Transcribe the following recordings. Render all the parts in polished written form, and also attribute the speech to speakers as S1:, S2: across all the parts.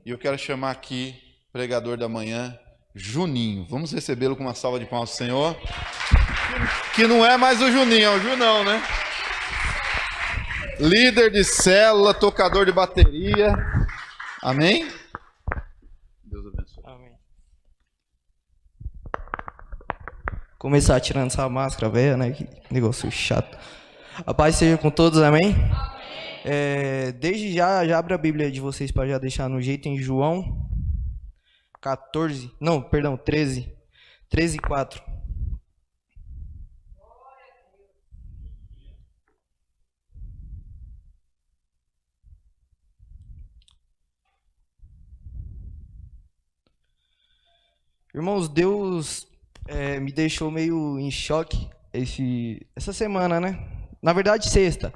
S1: E eu quero chamar aqui, pregador da manhã, Juninho. Vamos recebê-lo com uma salva de palmas, Senhor. Que não é mais o Juninho, é o Junão, né? Líder de célula, tocador de bateria. Amém? Deus abençoe.
S2: Amém. Começar tirando essa máscara velha, né? Que negócio chato. A paz seja com todos, amém? Desde já abre a Bíblia de vocês para já deixar no jeito em João 13, 4. Irmãos, Deus me deixou meio em choque essa semana, né? Na verdade, sexta.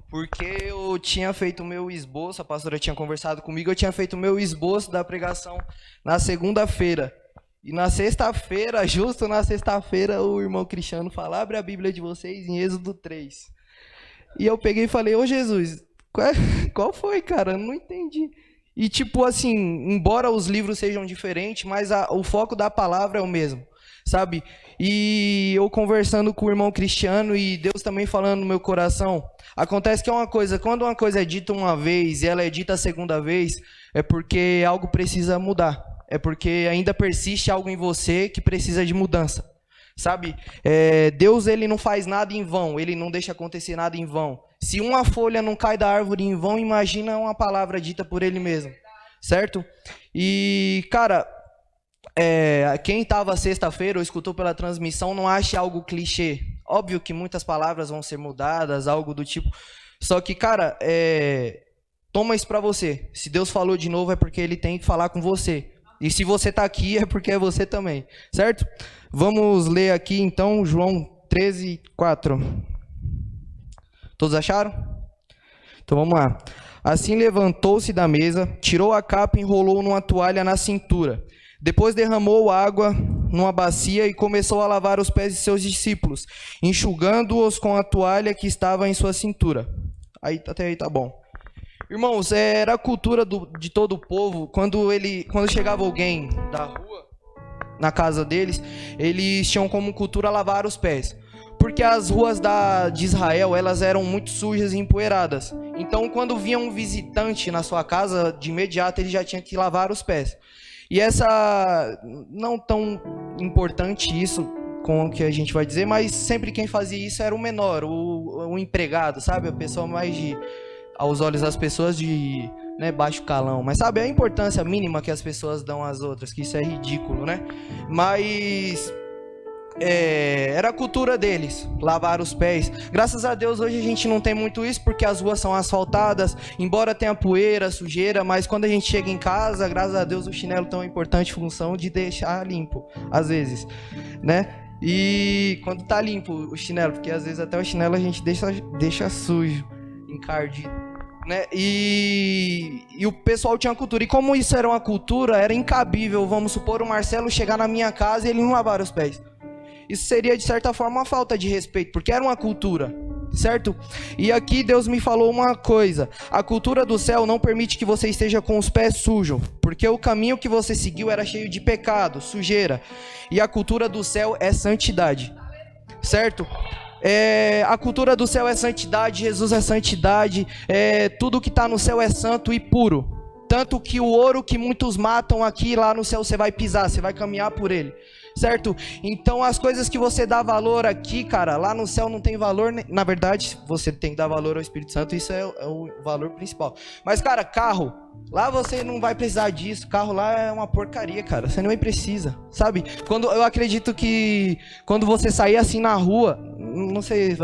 S2: Porque eu tinha feito o meu esboço, a pastora tinha conversado comigo, eu tinha feito o meu esboço da pregação na segunda-feira. E na sexta-feira, justo na sexta-feira, o irmão Cristiano fala, abre a Bíblia de vocês em Êxodo 3. E eu peguei e falei, ô Jesus, qual foi, cara? Eu não entendi. E tipo assim, embora os livros sejam diferentes, mas o foco da palavra é o mesmo, sabe? E eu conversando com o irmão Cristiano e Deus também falando no meu coração, acontece que é uma coisa, quando uma coisa é dita uma vez e ela é dita a segunda vez, é porque algo precisa mudar, é porque ainda persiste algo em você que precisa de mudança, sabe? Deus, ele não faz nada em vão, ele não deixa acontecer nada em vão. Se uma folha não cai da árvore em vão, imagina uma palavra dita por ele mesmo, certo? E, cara, quem estava sexta-feira ou escutou pela transmissão não ache algo clichê. Óbvio que muitas palavras vão ser mudadas, algo do tipo. Só que, cara, toma isso pra você. Se Deus falou de novo é porque ele tem que falar com você. E se você tá aqui é porque é você também, certo? Vamos ler aqui então João 13, 4. Todos acharam? Então vamos lá. Assim levantou-se da mesa, tirou a capa e enrolou numa toalha na cintura. Depois derramou água numa bacia e começou a lavar os pés de seus discípulos, enxugando-os com a toalha que estava em sua cintura. Até aí tá bom. Irmãos, era a cultura de todo o povo, quando chegava alguém da rua, na casa deles, eles tinham como cultura lavar os pés. Porque as ruas de Israel, elas eram muito sujas e empoeiradas. Então, quando vinha um visitante na sua casa, de imediato ele já tinha que lavar os pés. E não tão importante isso com o que a gente vai dizer, mas sempre quem fazia isso era o menor, o empregado, sabe? A pessoa mais aos olhos das pessoas de baixo calão. Mas sabe, a importância mínima que as pessoas dão às outras, que isso é ridículo, né? Mas era a cultura deles, lavar os pés. Graças a Deus hoje a gente não tem muito isso, porque as ruas são asfaltadas, embora tenha poeira, sujeira, mas quando a gente chega em casa, graças a Deus o chinelo tem uma importante função de deixar limpo, às vezes, né? E quando tá limpo o chinelo, porque às vezes até o chinelo a gente deixa sujo, encardido, né? E o pessoal tinha cultura, e como isso era uma cultura, era incabível, vamos supor, o Marcelo chegar na minha casa e ele não lavar os pés. Isso seria, de certa forma, uma falta de respeito, porque era uma cultura, certo? E aqui Deus me falou uma coisa. A cultura do céu não permite que você esteja com os pés sujos, porque o caminho que você seguiu era cheio de pecado, sujeira. E a cultura do céu é santidade, certo? A cultura do céu é santidade, Jesus é santidade, tudo que está no céu é santo e puro. Tanto que o ouro que muitos matam aqui, lá no céu você vai pisar, você vai caminhar por ele. Certo? Então as coisas que você dá valor aqui, cara, lá no céu não tem valor. Na verdade, você tem que dar valor ao Espírito Santo, isso é o valor principal. Mas, cara, carro, lá você não vai precisar disso. Carro lá é uma porcaria, cara, você nem precisa, sabe? Eu acredito que quando você sair assim na rua, não sei,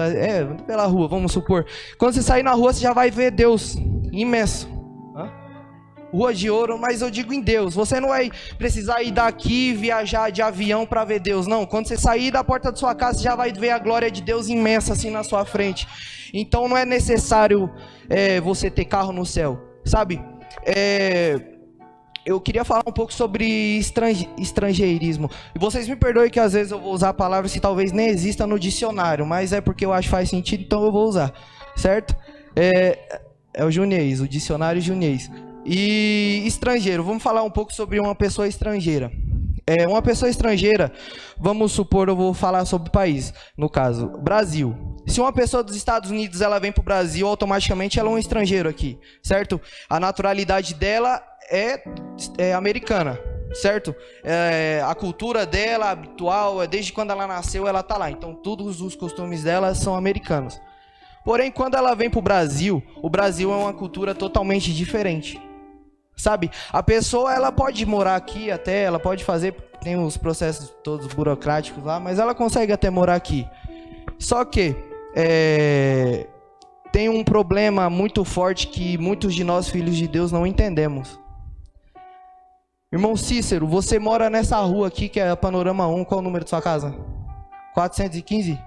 S2: pela rua, vamos supor, quando você sair na rua você já vai ver Deus imenso. Rua de ouro, mas eu digo em Deus. Você não vai precisar ir daqui, viajar de avião para ver Deus, não. Quando você sair da porta da sua casa, você já vai ver a glória de Deus imensa assim na sua frente. Então não é necessário você ter carro no céu, sabe? Eu queria falar um pouco sobre estrangeirismo. E vocês me perdoem que às vezes eu vou usar palavras que talvez nem exista no dicionário, mas é porque eu acho que faz sentido, então eu vou usar, certo? É o Junês, o dicionário Junês. E estrangeiro, vamos falar um pouco sobre uma pessoa estrangeira. Uma pessoa estrangeira, vamos supor, eu vou falar sobre o país, no caso, Brasil. Se uma pessoa dos Estados Unidos ela vem para o Brasil, automaticamente ela é um estrangeiro aqui, certo? A naturalidade dela é americana, certo? A cultura dela, habitual, desde quando ela nasceu, ela tá lá. Então, todos os costumes dela são americanos. Porém, quando ela vem para o Brasil é uma cultura totalmente diferente. Sabe, a pessoa ela pode morar aqui até, ela pode fazer, tem os processos todos burocráticos lá, mas ela consegue até morar aqui. Só que tem um problema muito forte que muitos de nós, filhos de Deus, não entendemos. Irmão Cícero, você mora nessa rua aqui, que é a Panorama 1, qual é o número de sua casa? 415?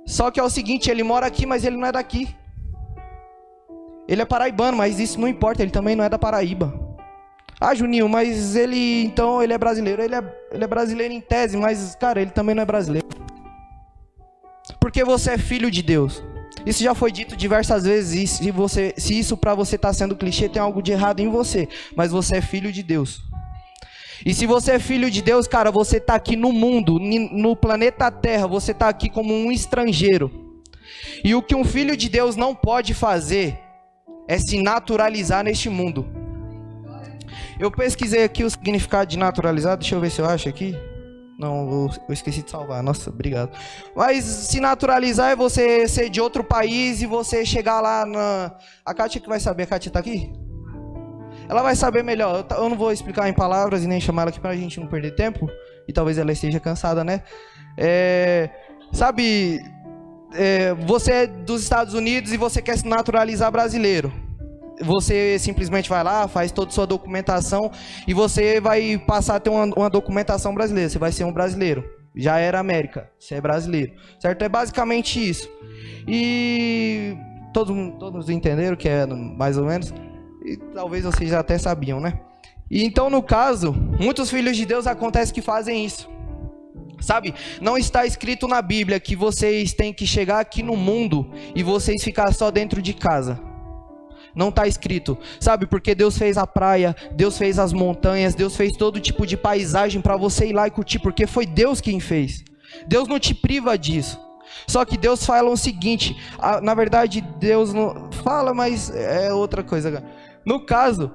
S2: Só que é o seguinte, ele mora aqui, mas ele não é daqui. Ele é paraibano, mas isso não importa, ele também não é da Paraíba. Ah, Juninho, mas ele é brasileiro. Ele é brasileiro em tese, mas, cara, ele também não é brasileiro. Porque você é filho de Deus. Isso já foi dito diversas vezes, e se isso pra você tá sendo clichê, tem algo de errado em você. Mas você é filho de Deus. E se você é filho de Deus, cara, você tá aqui no mundo, no planeta Terra, você tá aqui como um estrangeiro. E o que um filho de Deus não pode fazer é se naturalizar neste mundo. Eu pesquisei aqui o significado de naturalizar, deixa eu ver se eu acho aqui. Não, eu esqueci de salvar, nossa, obrigado. Mas se naturalizar é você ser de outro país e você chegar lá na... A Kátia que vai saber, a Kátia tá aqui? Ela vai saber melhor, eu não vou explicar em palavras e nem chamar ela aqui pra gente não perder tempo. E talvez ela esteja cansada, né? Sabe... você é dos Estados Unidos e você quer se naturalizar brasileiro. Você simplesmente vai lá, faz toda a sua documentação e você vai passar a ter uma documentação brasileira. Você vai ser um brasileiro. Já era América, você é brasileiro. Certo? É basicamente isso. E todos entenderam que é mais ou menos. E talvez vocês já até sabiam, né? E então, no caso, muitos filhos de Deus acontece que fazem isso. Sabe, não está escrito na Bíblia que vocês têm que chegar aqui no mundo e vocês ficar só dentro de casa. Não está escrito, sabe, porque Deus fez a praia, Deus fez as montanhas, Deus fez todo tipo de paisagem para você ir lá e curtir, porque foi Deus quem fez. Deus não te priva disso. Só que Deus fala o seguinte, na verdade Deus não fala, mas é outra coisa. No caso,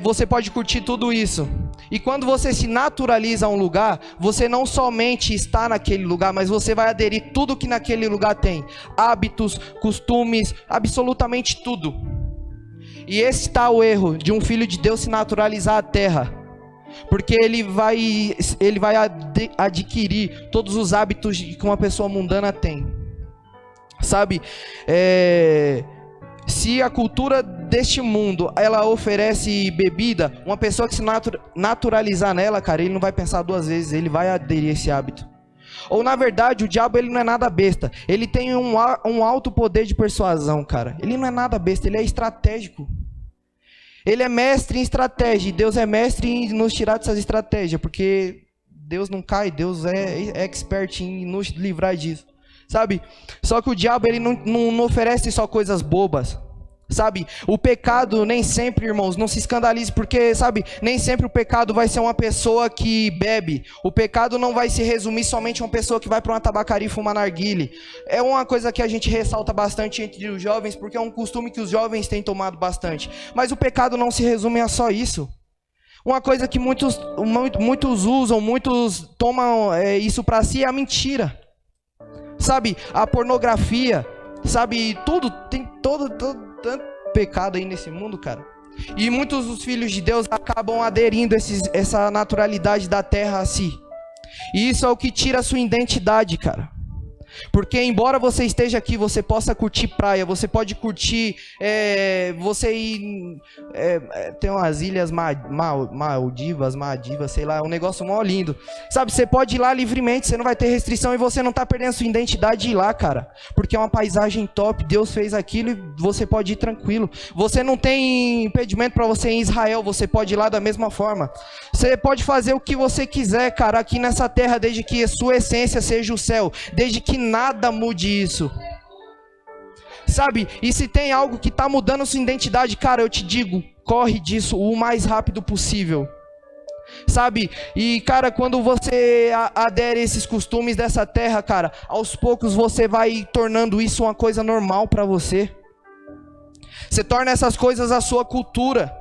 S2: você pode curtir tudo isso. E quando você se naturaliza a um lugar, você não somente está naquele lugar, mas você vai aderir tudo que naquele lugar tem. Hábitos, costumes, absolutamente tudo. E esse está o erro de um filho de Deus se naturalizar a terra. Porque ele vai adquirir todos os hábitos que uma pessoa mundana tem. Sabe? Se a cultura deste mundo, ela oferece bebida, uma pessoa que se naturalizar nela, cara, ele não vai pensar duas vezes, ele vai aderir a esse hábito. Ou na verdade, o diabo ele não é nada besta, ele tem um alto poder de persuasão, cara. Ele não é nada besta, ele é estratégico. Ele é mestre em estratégia, e Deus é mestre em nos tirar dessas estratégias, porque Deus não cai, Deus é expert em nos livrar disso. Sabe? Só que o diabo ele não oferece só coisas bobas. Sabe? O pecado nem sempre, irmãos, não se escandalize, porque, sabe, nem sempre o pecado vai ser uma pessoa que bebe. O pecado não vai se resumir somente a uma pessoa que vai para uma tabacaria e fuma narguile. É uma coisa que a gente ressalta bastante entre os jovens, porque é um costume que os jovens têm tomado bastante. Mas o pecado não se resume a só isso. Uma coisa que muitos usam, muitos tomam isso para si é a mentira. Sabe, a pornografia, sabe, tudo, tem tanto pecado aí nesse mundo, cara. E muitos dos filhos de Deus acabam aderindo essa naturalidade da terra a si. E isso é o que tira a sua identidade, cara. Porque embora você esteja aqui, você possa curtir praia, você pode curtir, você ir, tem umas ilhas Maldivas, sei lá, é um negócio mó lindo. Sabe, você pode ir lá livremente, você não vai ter restrição e você não tá perdendo sua identidade de ir lá, cara. Porque é uma paisagem top, Deus fez aquilo e você pode ir tranquilo. Você não tem impedimento para você ir em Israel, você pode ir lá da mesma forma. Você pode fazer o que você quiser, cara, aqui nessa terra, desde que a sua essência seja o céu, desde que nada mude isso. Sabe? E se tem algo que tá mudando sua identidade, cara, eu te digo, corre disso o mais rápido possível. Sabe? E, cara, quando você adere a esses costumes dessa terra, cara, aos poucos você vai tornando isso uma coisa normal pra você. Você torna essas coisas a sua cultura.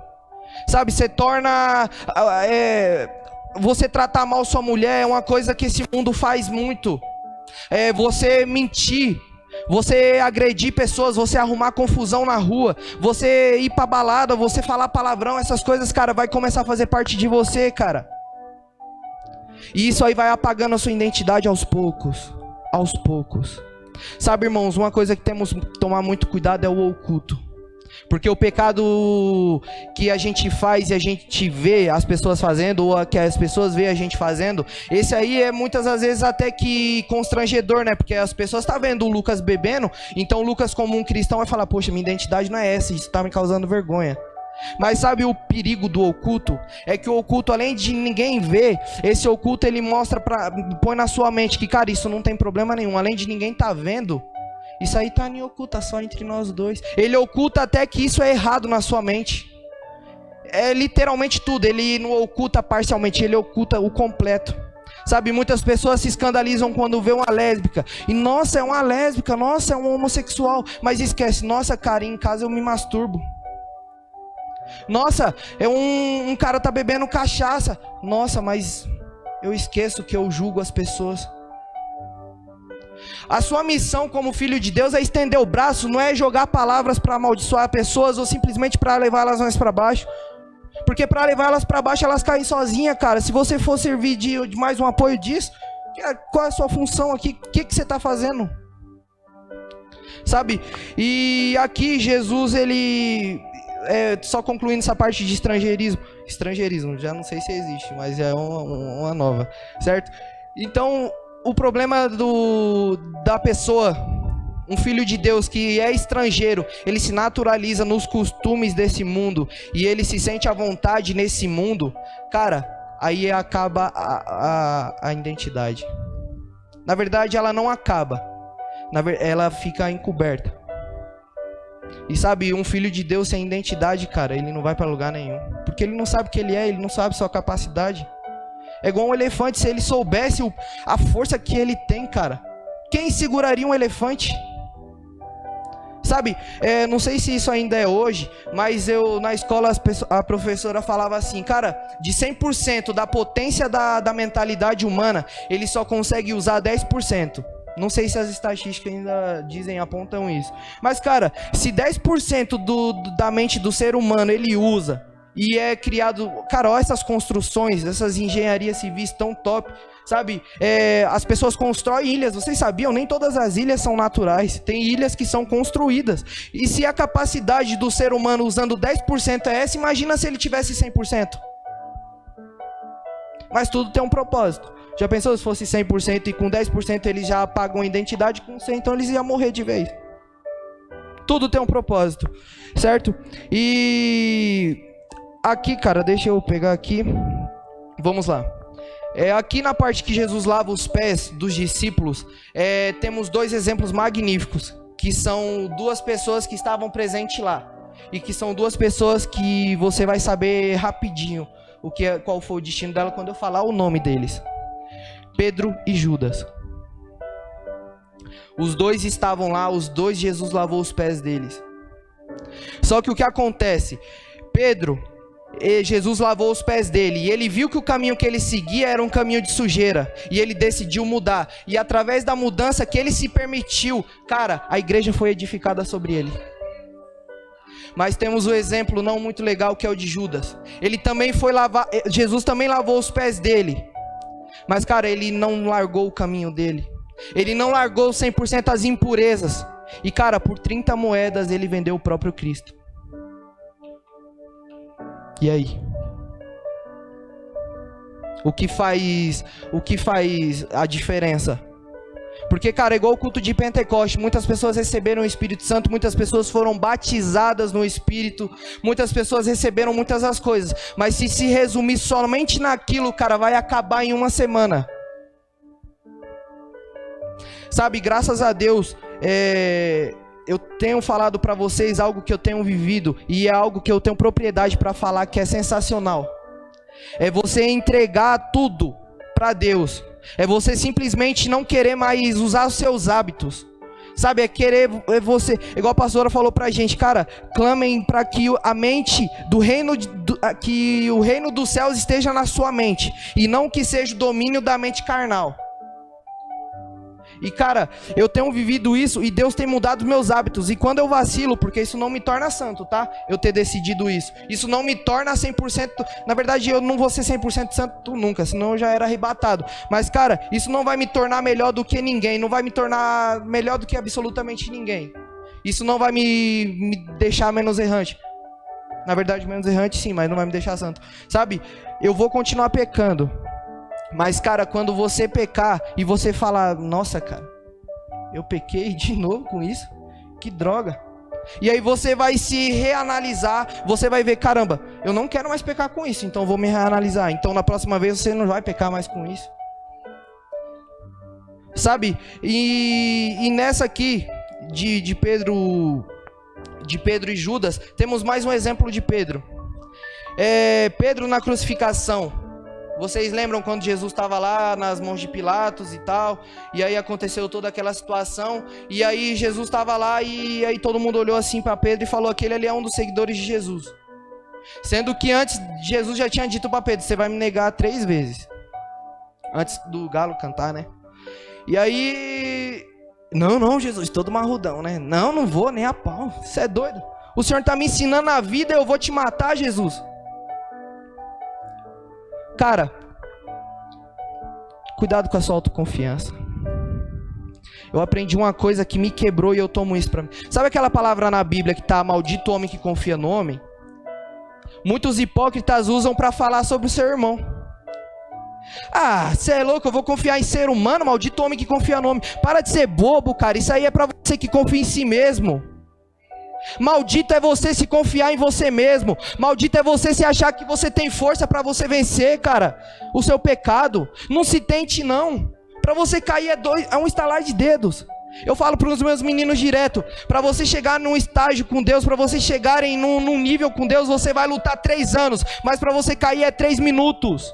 S2: Sabe? Você torna... você tratar mal sua mulher é uma coisa que esse mundo faz muito. Você mentir, você agredir pessoas, você arrumar confusão na rua, você ir pra balada, você falar palavrão, essas coisas, cara, vai começar a fazer parte de você, cara. E isso aí vai apagando a sua identidade aos poucos. Aos poucos. Sabe, irmãos, uma coisa que temos que tomar muito cuidado é o oculto. Porque o pecado que a gente faz e a gente vê as pessoas fazendo, ou que as pessoas veem a gente fazendo, esse aí é muitas das vezes até que constrangedor, né? Porque as pessoas estão vendo o Lucas bebendo, então o Lucas, como um cristão, vai falar: poxa, minha identidade não é essa, isso está me causando vergonha. Mas sabe o perigo do oculto? É que o oculto, além de ninguém ver, esse oculto ele mostra, põe na sua mente que, cara, isso não tem problema nenhum. Além de ninguém tá vendo, isso aí tá em oculta, só entre nós dois. Ele oculta até que isso é errado na sua mente. É literalmente tudo. Ele não oculta parcialmente, ele oculta o completo. Sabe, muitas pessoas se escandalizam quando vê uma lésbica. E nossa, é uma lésbica, nossa, é um homossexual. Mas esquece, nossa, cara, em casa eu me masturbo. Nossa, um cara tá bebendo cachaça. Nossa, mas eu esqueço que eu julgo as pessoas. A sua missão como filho de Deus é estender o braço, não é jogar palavras para amaldiçoar pessoas ou simplesmente para levar elas mais para baixo. Porque para levar elas para baixo elas caem sozinhas, cara. Se você for servir de mais um apoio disso, qual é a sua função aqui? O que você está fazendo? Sabe? E aqui Jesus, ele... só concluindo essa parte de estrangeirismo, já não sei se existe, mas é uma nova, certo? Então, o problema da pessoa, um filho de Deus que é estrangeiro, ele se naturaliza nos costumes desse mundo e ele se sente à vontade nesse mundo, cara, aí acaba a identidade. Na verdade, ela não acaba, ela fica encoberta. E sabe, um filho de Deus sem identidade, cara, ele não vai pra lugar nenhum. Porque ele não sabe o que ele é, ele não sabe sua capacidade. É igual um elefante, se ele soubesse a força que ele tem, cara. Quem seguraria um elefante? Sabe, não sei se isso ainda é hoje, mas na escola a professora falava assim, cara, de 100% da potência da mentalidade humana, ele só consegue usar 10%. Não sei se as estatísticas ainda apontam isso. Mas, cara, se 10% da mente do ser humano ele usa e é criado... Cara, olha essas construções, essas engenharias civis tão top, sabe? As pessoas constroem ilhas, vocês sabiam? Nem todas as ilhas são naturais. Tem ilhas que são construídas. E se a capacidade do ser humano usando 10% é essa, imagina se ele tivesse 100%. Mas tudo tem um propósito. Já pensou se fosse 100% e com 10% eles já apagam a identidade, com 100% então eles iam morrer de vez. Tudo tem um propósito, certo? E aqui, cara, deixa eu pegar aqui. Vamos lá. Aqui na parte que Jesus lava os pés dos discípulos, temos dois exemplos magníficos, que são duas pessoas que estavam presentes lá. E que são duas pessoas que você vai saber rapidinho qual foi o destino dela quando eu falar o nome deles. Pedro e Judas. Os dois estavam lá, os dois Jesus lavou os pés deles. Só que o que acontece? Jesus lavou os pés dele e ele viu que o caminho que ele seguia era um caminho de sujeira e ele decidiu mudar. E através da mudança que ele se permitiu, cara, a igreja foi edificada sobre ele. Mas temos o exemplo não muito legal que é o de Judas. Ele também foi lavar, Jesus também lavou os pés dele. Mas, cara, ele não largou o caminho dele. Ele não largou 100% as impurezas. E, cara, por 30 moedas ele vendeu o próprio Cristo. E aí? O que faz a diferença? Porque, cara, é igual o culto de Pentecoste. Muitas pessoas receberam o Espírito Santo, muitas pessoas foram batizadas no Espírito, muitas pessoas receberam muitas das coisas. Mas se resumir somente naquilo, cara, vai acabar em uma semana. Sabe, graças a Deus, eu tenho falado para vocês algo que eu tenho vivido e é algo que eu tenho propriedade para falar que é sensacional. É você entregar tudo para Deus. É você simplesmente não querer mais usar os seus hábitos. Sabe, é você, igual a pastora falou pra gente, cara, clamem para que a mente do reino, que o reino dos céus esteja na sua mente, e não que seja o domínio da mente carnal. E cara, eu tenho vivido isso e Deus tem mudado meus hábitos. E quando eu vacilo, porque isso não me torna santo, tá? Eu ter decidido isso. Isso não me torna 100%... Na verdade, eu não vou ser 100% santo nunca, senão eu já era arrebatado. Mas cara, isso não vai me tornar melhor do que ninguém. Não vai me tornar melhor do que absolutamente ninguém. Isso não vai me deixar menos errante. Na verdade, menos errante sim, mas não vai me deixar santo. Sabe, eu vou continuar pecando. Mas, cara, quando você pecar e você falar, nossa, cara, eu pequei de novo com isso, que droga. E aí você vai se reanalisar, você vai ver, caramba, eu não quero mais pecar com isso, então vou me reanalisar. Então na próxima vez você não vai pecar mais com isso. Sabe, e nessa aqui, de Pedro e Judas, temos mais um exemplo de Pedro. Pedro na crucificação. Vocês lembram quando Jesus estava lá nas mãos de Pilatos e tal, e aí aconteceu toda aquela situação, e aí Jesus estava lá e aí todo mundo olhou assim para Pedro e falou, aquele ali é um dos seguidores de Jesus. Sendo que antes Jesus já tinha dito para Pedro, você vai me negar 3 vezes. Antes do galo cantar, né? E aí, não Jesus, todo marrudão, né? Não vou nem a pau, você é doido. O Senhor está me ensinando a vida, eu vou te matar, Jesus. Cara, cuidado com a sua autoconfiança. Eu aprendi uma coisa que me quebrou e eu tomo isso pra mim. Sabe aquela palavra na Bíblia que tá, maldito o homem que confia no homem? Muitos hipócritas usam pra falar sobre o seu irmão. Ah, você é louco, eu vou confiar em ser humano? Maldito homem que confia no homem. Para de ser bobo, cara, isso aí é pra você que confia em si mesmo. Maldito é você se confiar em você mesmo. Maldito é você se achar que você tem força para você vencer, cara, o seu pecado. Não se tente não. Para você cair é um estalar de dedos. Eu falo para os meus meninos direto, para você chegar num estágio com Deus, para você chegarem num nível com Deus, você vai lutar 3 anos, mas para você cair é 3 minutos.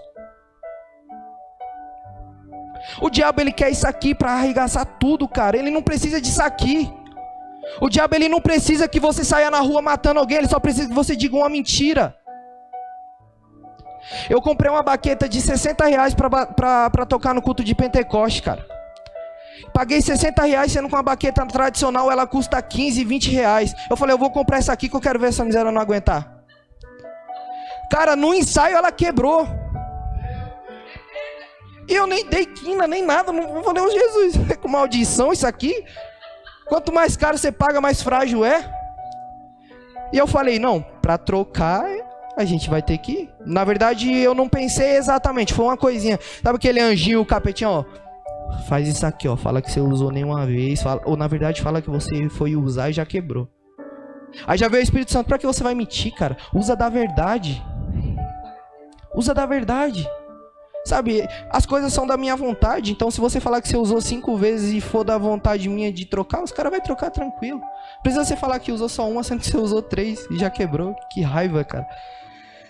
S2: O diabo ele quer isso aqui para arregaçar tudo, cara. Ele não precisa disso aqui. O diabo ele não precisa que você saia na rua matando alguém, ele só precisa que você diga uma mentira. Eu comprei uma baqueta de R$60 pra tocar no culto de Pentecoste, cara. Paguei R$60, sendo que uma baqueta tradicional ela custa 15, 20 reais. Eu falei, eu vou comprar essa aqui que eu quero ver essa miséria não aguentar. Cara, no ensaio ela quebrou. E eu nem dei quina, nem nada. Não falei, ô Jesus, é com maldição isso aqui? Quanto mais caro você paga, mais frágil é. E eu falei, não, para trocar, a gente vai ter que ir. Na verdade, eu não pensei exatamente, foi uma coisinha. Sabe aquele anjinho, o capetinho, ó. Faz isso aqui, ó. Fala que você usou nenhuma vez. Ou na verdade, fala que você foi usar e já quebrou. Aí já veio o Espírito Santo, pra que você vai mentir, cara? Usa da verdade. Usa da verdade. Sabe, as coisas são da minha vontade, então se você falar que você usou 5 vezes e for da vontade minha de trocar, os caras vão trocar tranquilo. Precisa você falar que usou só uma, sendo que você usou 3 e já quebrou. Que raiva, cara.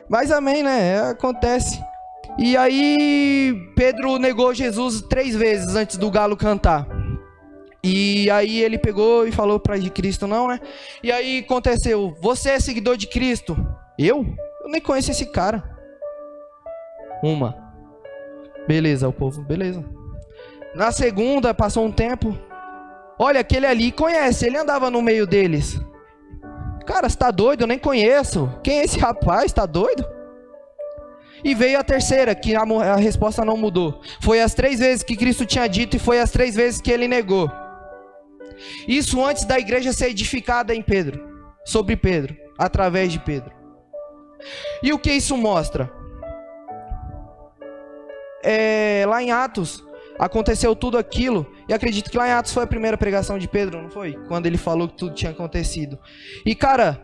S2: Mas amém, né? Acontece. E aí, Pedro negou Jesus 3 vezes antes do galo cantar. E aí ele pegou e falou para Cristo não, né? E aí aconteceu, você é seguidor de Cristo? Eu? Eu nem conheço esse cara. Beleza, o povo, beleza. Na segunda, passou um tempo. Olha, aquele ali conhece, ele andava no meio deles. Cara, você tá doido? Eu nem conheço. Quem é esse rapaz? Tá doido? E veio a terceira, que a resposta não mudou. Foi as 3 vezes que Cristo tinha dito e foi as 3 vezes que ele negou. Isso antes da igreja ser edificada em Pedro, sobre Pedro, através de Pedro. E o que isso mostra? Lá em Atos, aconteceu tudo aquilo, e acredito que lá em Atos foi a primeira pregação de Pedro, não foi? Quando ele falou que tudo tinha acontecido. E cara,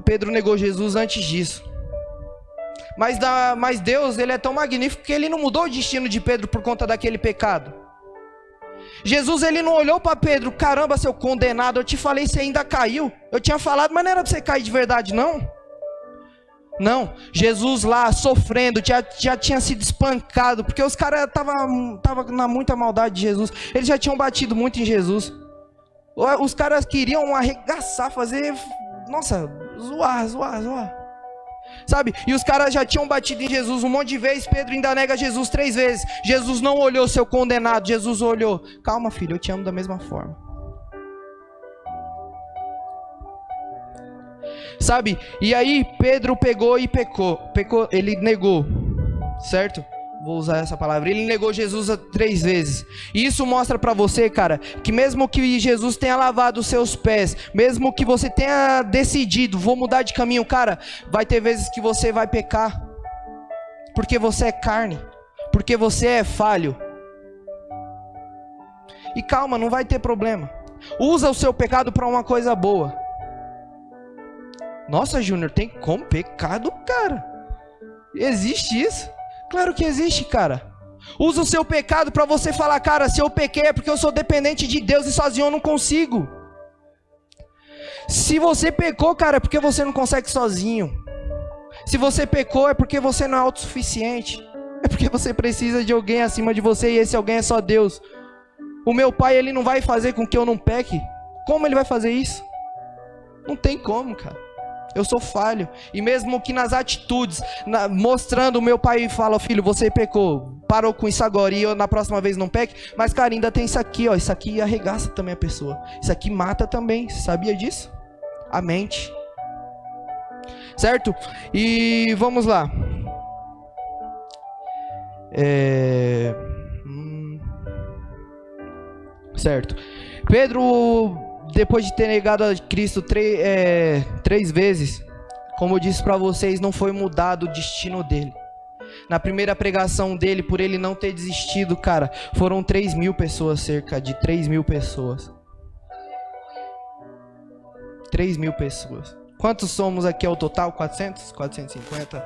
S2: Pedro negou Jesus antes disso. Mas Deus, ele é tão magnífico que ele não mudou o destino de Pedro por conta daquele pecado. Jesus, ele não olhou para Pedro, caramba, seu condenado, eu te falei, você ainda caiu. Eu tinha falado, mas não era para você cair de verdade, não. Não, Jesus lá sofrendo, já tinha sido espancado, porque os caras estavam na muita maldade de Jesus. Eles já tinham batido muito em Jesus. Os caras queriam arregaçar, fazer, nossa, zoar. Sabe? E os caras já tinham batido em Jesus um monte de vezes. Pedro ainda nega Jesus 3 vezes. Jesus não olhou seu condenado. Jesus olhou. Calma, filho, eu te amo da mesma forma. Sabe? E aí Pedro pegou e pecou. Ele negou. Certo? Vou usar essa palavra. Ele negou Jesus 3 vezes. E isso mostra pra você, cara, que mesmo que Jesus tenha lavado os seus pés, mesmo que você tenha decidido, vou mudar de caminho, cara, vai ter vezes que você vai pecar. Porque você é carne. Porque você é falho. E calma, não vai ter problema. Usa o seu pecado pra uma coisa boa. Nossa, Júnior, tem como pecado, cara? Existe isso? Claro que existe, cara. Usa o seu pecado para você falar, cara, se eu pequei é porque eu sou dependente de Deus e sozinho eu não consigo. Se você pecou, cara, é porque você não consegue sozinho. Se você pecou é porque você não é autossuficiente. É porque você precisa de alguém acima de você e esse alguém é só Deus. O meu pai, ele não vai fazer com que eu não peque. Como ele vai fazer isso? Não tem como, cara. Eu sou falho. E mesmo que nas atitudes, mostrando o meu pai fala, filho, você pecou, parou com isso agora e eu na próxima vez não peque. Mas cara, ainda tem isso aqui, ó. Isso aqui arregaça também a pessoa. Isso aqui mata também. Você sabia disso? A mente. Certo? E vamos lá. Certo. Pedro, depois de ter negado a Cristo 3 vezes, como eu disse para vocês, não foi mudado o destino dele. Na primeira pregação dele, por ele não ter desistido, cara, foram 3.000 pessoas, cerca de 3.000 pessoas. 3.000 pessoas. Quantos somos aqui ao total? 400? 450?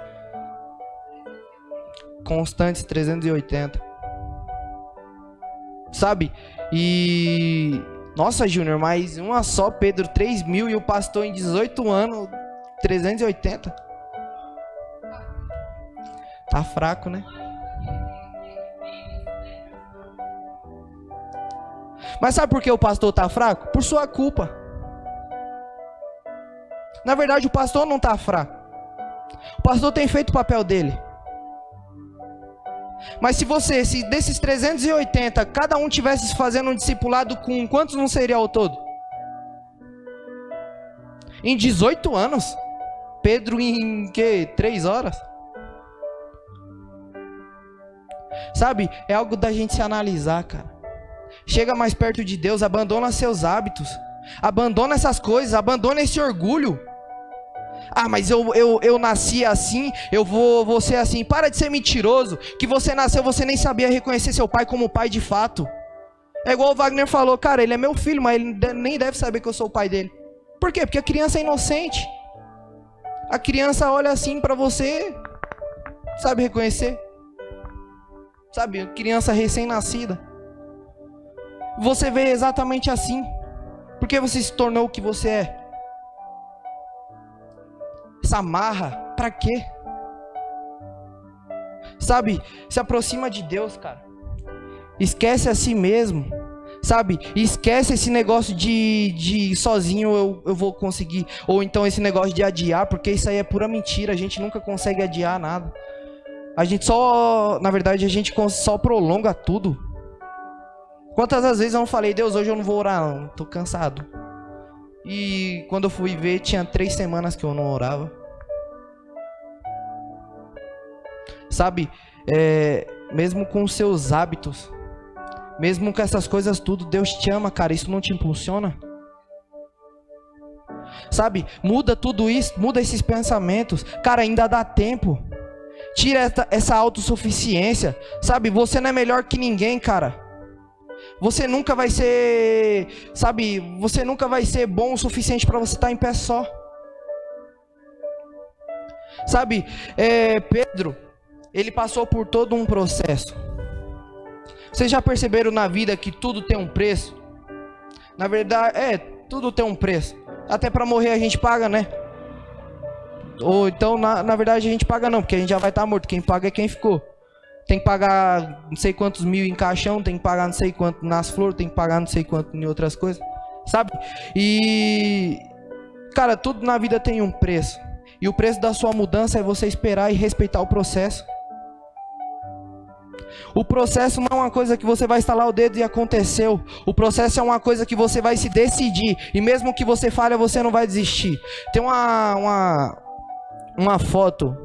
S2: Constantes, 380. Sabe? E... Nossa, Júnior, mas uma só, Pedro, 3.000 e o pastor em 18 anos, 380. Tá fraco, né? Mas sabe por que o pastor tá fraco? Por sua culpa. Na verdade, o pastor não tá fraco. O pastor tem feito o papel dele. Mas se desses 380, cada um tivesse fazendo um discipulado com quantos não seria ao todo? Em 18 anos? Pedro em 3 horas? Sabe, é algo da gente se analisar, cara. Chega mais perto de Deus, abandona seus hábitos. Abandona essas coisas, abandona esse orgulho. Ah, mas eu nasci assim, eu vou ser assim. Para de ser mentiroso. Que você nasceu, você nem sabia reconhecer seu pai como pai de fato. É igual o Wagner falou, cara, ele é meu filho, mas ele nem deve saber que eu sou o pai dele. Por quê? Porque a criança é inocente. A criança olha assim pra você, sabe reconhecer. Sabe, criança recém-nascida. Você vê exatamente assim. Porque você se tornou o que você é. Essa marra, pra quê? Sabe, se aproxima de Deus, cara. Esquece a si mesmo, sabe? Esquece esse negócio de sozinho eu vou conseguir. Ou então esse negócio de adiar, porque isso aí é pura mentira. A gente nunca consegue adiar nada. A gente na verdade, a gente só prolonga tudo. Quantas vezes eu não falei, Deus, hoje eu não vou orar não, tô cansado. E quando eu fui ver, tinha 3 semanas que eu não orava. Sabe, mesmo com os seus hábitos, mesmo com essas coisas tudo, Deus te ama, cara, isso não te impulsiona? Sabe, muda tudo isso, muda esses pensamentos, cara, ainda dá tempo. Tira essa autossuficiência, sabe, você não é melhor que ninguém, cara. Você nunca vai ser, sabe, você nunca vai ser bom o suficiente para você estar em pé só. Sabe, Pedro, ele passou por todo um processo. Vocês já perceberam na vida que tudo tem um preço? Na verdade, tudo tem um preço. Até pra morrer a gente paga, né? Ou então, na verdade, a gente paga não, porque a gente já vai estar morto. Quem paga é quem ficou. Tem que pagar não sei quantos mil em caixão, tem que pagar não sei quanto nas flores, tem que pagar não sei quanto em outras coisas, sabe? E, cara, tudo na vida tem um preço. E o preço da sua mudança é você esperar e respeitar o processo. O processo não é uma coisa que você vai estalar o dedo e aconteceu. O processo é uma coisa que você vai se decidir. E mesmo que você falhe, você não vai desistir. Tem uma foto.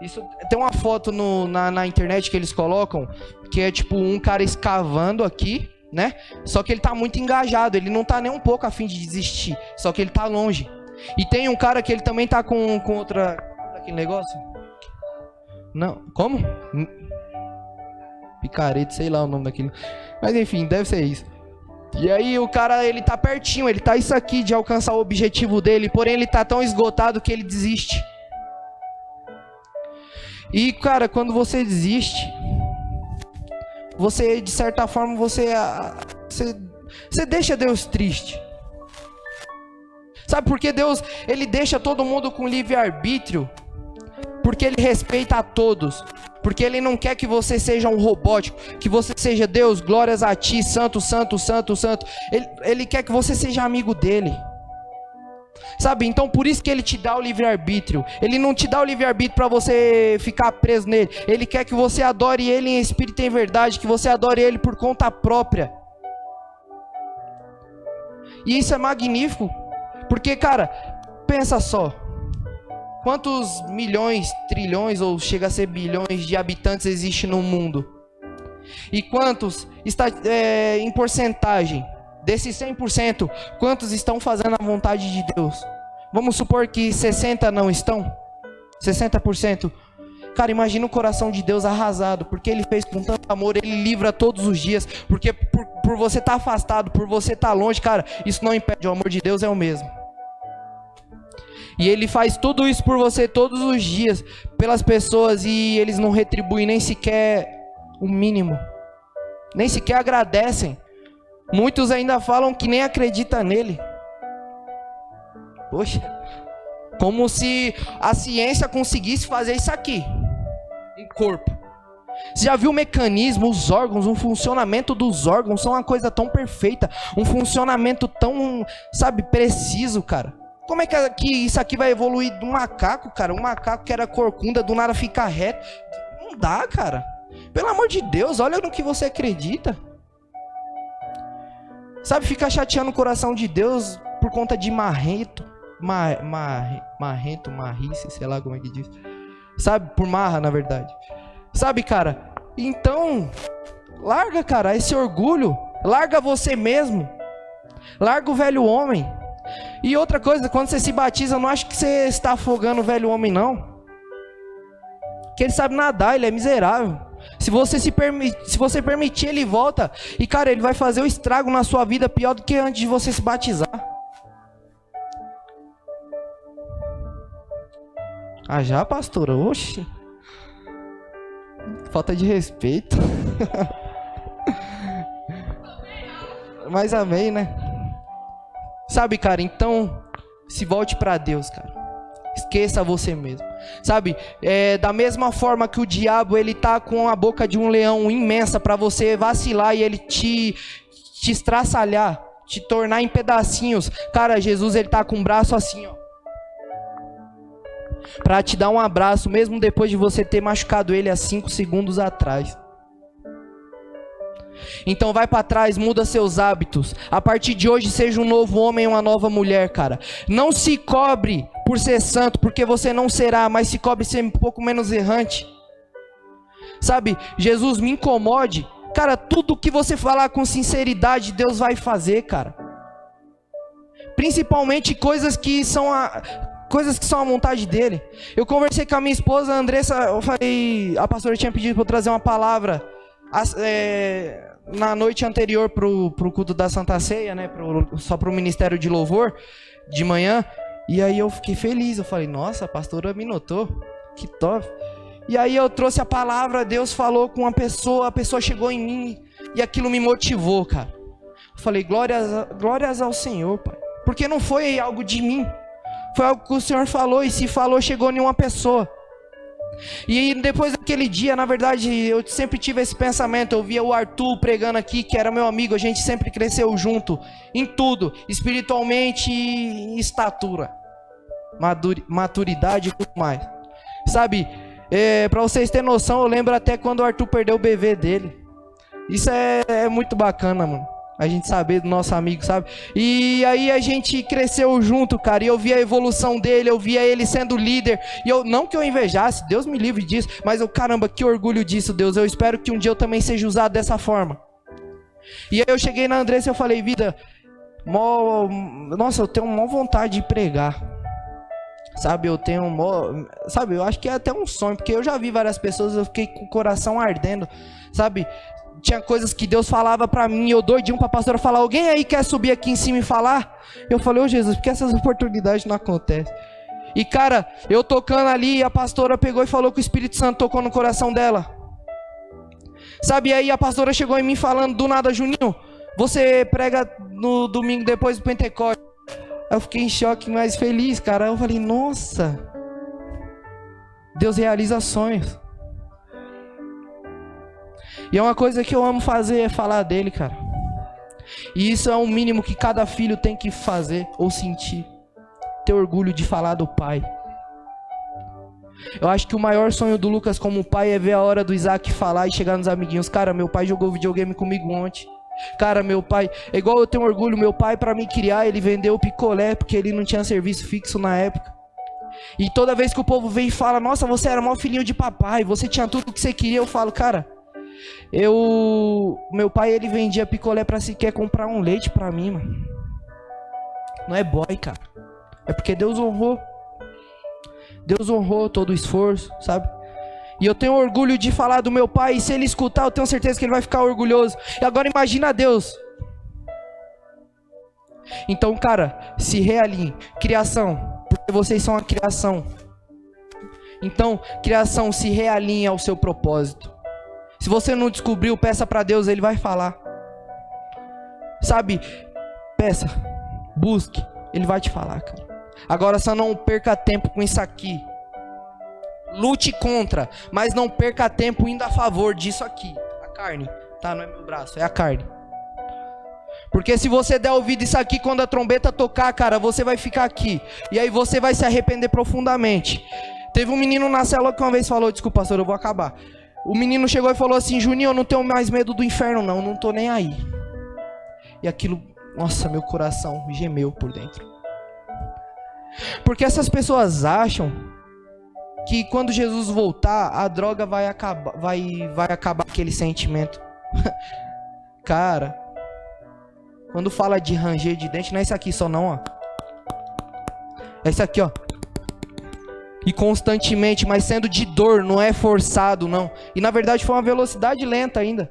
S2: Isso tem uma foto na internet que eles colocam, que é tipo um cara escavando aqui, né? Só que ele tá muito engajado, ele não tá nem um pouco a fim de desistir, só que ele tá longe. E tem um cara que ele também tá com outra... Aquele negócio? Não, como? Picareta, sei lá o nome daquilo. Mas enfim, deve ser isso. E aí o cara, ele tá pertinho, ele tá isso aqui de alcançar o objetivo dele, porém ele tá tão esgotado que ele desiste. E, cara, quando você desiste, você, de certa forma, você deixa Deus triste. Sabe por que Deus, ele deixa todo mundo com livre-arbítrio? Porque ele respeita a todos. Porque ele não quer que você seja um robótico, que você seja Deus, glórias a ti, santo, santo, santo, santo. Ele quer que você seja amigo dele. Sabe, então por isso que ele te dá o livre-arbítrio. Ele não te dá o livre-arbítrio para você ficar preso nele. Ele quer que você adore ele em espírito e em verdade, que você adore ele por conta própria. E isso é magnífico, porque, cara, pensa só. Quantos milhões, trilhões ou chega a ser bilhões de habitantes existe no mundo? E quantos está em porcentagem? Desses 100%, quantos estão fazendo a vontade de Deus? Vamos supor que 60% não estão? 60%. Cara, imagina o coração de Deus arrasado, porque Ele fez com tanto amor, Ele livra todos os dias, porque por você estar afastado, por você estar longe, cara, isso não impede, o amor de Deus é o mesmo. E Ele faz tudo isso por você todos os dias, pelas pessoas, e eles não retribuem nem sequer o mínimo, nem sequer agradecem. Muitos ainda falam que nem acreditam nele. Poxa, como se a ciência conseguisse fazer isso aqui, em corpo. Você já viu o mecanismo, os órgãos, o funcionamento dos órgãos são uma coisa tão perfeita, um funcionamento tão, sabe, preciso, cara. Como é que isso aqui vai evoluir do macaco, cara? Um macaco que era corcunda, do nada fica reto. Não dá, cara. Pelo amor de Deus, olha no que você acredita. Sabe, fica chateando o coração de Deus por conta de marrento, marrice, sei lá como é que diz. Sabe, por marra, na verdade. Sabe, cara, então, larga, cara, esse orgulho. Larga você mesmo. Larga o velho homem. E outra coisa, quando você se batiza, eu não acho que você está afogando o velho homem, não. Que ele sabe nadar, ele é miserável. Se você permitir, ele volta. E, cara, ele vai fazer o estrago na sua vida pior do que antes de você se batizar. Ah, já, pastora? Oxi. Falta de respeito. Mas amém, né? Sabe, cara, então, se volte pra Deus, cara. Esqueça você mesmo. Sabe, da mesma forma que o diabo, ele tá com a boca de um leão imensa pra você vacilar e ele te estraçalhar, te tornar em pedacinhos. Cara, Jesus, ele tá com o braço assim, ó, pra te dar um abraço, mesmo depois de você ter machucado ele há 5 segundos atrás. Então vai pra trás, muda seus hábitos. A partir de hoje seja um novo homem, uma nova mulher, cara. Não se cobre por ser santo, porque você não será, mas se cobre ser um pouco menos errante. Sabe, Jesus, me incomode. Cara, tudo que você falar com sinceridade, Deus vai fazer, cara. Principalmente coisas que são a vontade dele. Eu conversei com a minha esposa, a Andressa, eu falei, a pastora tinha pedido para eu trazer uma palavra na noite anterior pro culto da Santa Ceia, né, só pro Ministério de Louvor, de manhã. E aí eu fiquei feliz, eu falei, nossa, a pastora me notou, que top. E aí eu trouxe a palavra, Deus falou com uma pessoa, a pessoa chegou em mim e aquilo me motivou, cara. Eu falei, glórias ao Senhor, Pai. Porque não foi algo de mim, foi algo que o Senhor falou, e se falou, chegou em uma pessoa. E depois daquele dia, na verdade, eu sempre tive esse pensamento. Eu via o Arthur pregando aqui, que era meu amigo, a gente sempre cresceu junto, em tudo, espiritualmente e estatura, maturidade e tudo mais. Sabe, pra vocês terem noção, eu lembro até quando o Arthur perdeu o bebê dele. Isso é muito bacana, mano. A gente saber do nosso amigo, sabe? E aí a gente cresceu junto, cara. E eu via a evolução dele, eu via ele sendo líder. E eu, não que eu invejasse, Deus me livre disso. Mas eu, caramba, que orgulho disso, Deus. Eu espero que um dia eu também seja usado dessa forma. E aí eu cheguei na Andressa e eu falei, vida, nossa, eu tenho uma vontade de pregar. Sabe, eu tenho sabe, eu acho que é até um sonho. Porque eu já vi várias pessoas, eu fiquei com o coração ardendo. Sabe, tinha coisas que Deus falava pra mim, eu doidinho pra pastora falar, alguém aí quer subir aqui em cima e falar? Eu falei, ô Jesus, por que essas oportunidades não acontecem? E cara, eu tocando ali, a pastora pegou e falou que o Espírito Santo tocou no coração dela. Sabe, e aí a pastora chegou em mim falando, do nada, Juninho, você prega no domingo depois do Pentecostes. Eu fiquei em choque, mas feliz, cara. Eu falei, nossa, Deus realiza sonhos. E é uma coisa que eu amo fazer, é falar dele, cara. E isso é o mínimo que cada filho tem que fazer ou sentir. Ter orgulho de falar do pai. Eu acho que o maior sonho do Lucas como pai é ver a hora do Isaac falar e chegar nos amiguinhos. Cara, meu pai jogou videogame comigo ontem. Cara, meu pai... É igual eu tenho orgulho, meu pai pra me criar, ele vendeu o picolé porque ele não tinha serviço fixo na época. E toda vez que o povo vem e fala, nossa, você era o maior filhinho de papai, você tinha tudo o que você queria, eu falo, cara... Meu pai, ele vendia picolé pra sequer comprar um leite pra mim, mano. Não é boy, cara. É porque Deus honrou. Deus honrou todo o esforço, sabe? E eu tenho orgulho de falar do meu pai. E se ele escutar, eu tenho certeza que ele vai ficar orgulhoso. E agora imagina Deus. Então, cara, se realinhe. Criação, porque vocês são a criação. Então, criação, se realinhe ao seu propósito. Se você não descobriu, peça para Deus, Ele vai falar. Sabe? Peça, busque, Ele vai te falar, cara. Agora só não perca tempo com isso aqui. Lute contra, mas não perca tempo indo a favor disso aqui. A carne, tá? Não é meu braço, é a carne. Porque se você der ouvido isso aqui quando a trombeta tocar, cara, você vai ficar aqui. E aí você vai se arrepender profundamente. Teve um menino na célula que uma vez falou, desculpa, pastor, eu vou acabar. O menino chegou e falou assim, Juninho, eu não tenho mais medo do inferno não tô nem aí. E aquilo, nossa, meu coração gemeu por dentro. Porque essas pessoas acham que quando Jesus voltar, a droga vai acabar aquele sentimento. Cara, quando fala de ranger de dente, não é isso aqui só não, ó. É isso aqui, ó. E constantemente, mas sendo de dor, não é forçado, não. E na verdade foi uma velocidade lenta ainda.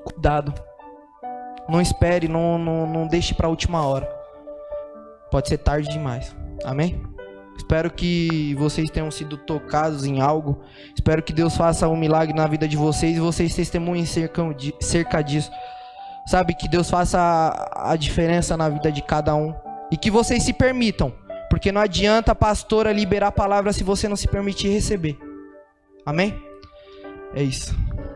S2: Cuidado. Não espere, não deixe para a última hora. Pode ser tarde demais. Amém? Espero que vocês tenham sido tocados em algo. Espero que Deus faça um milagre na vida de vocês e vocês testemunhem cerca disso. Sabe, que Deus faça a diferença na vida de cada um. E que vocês se permitam. Porque não adianta a pastora liberar a palavra se você não se permitir receber. Amém? É isso.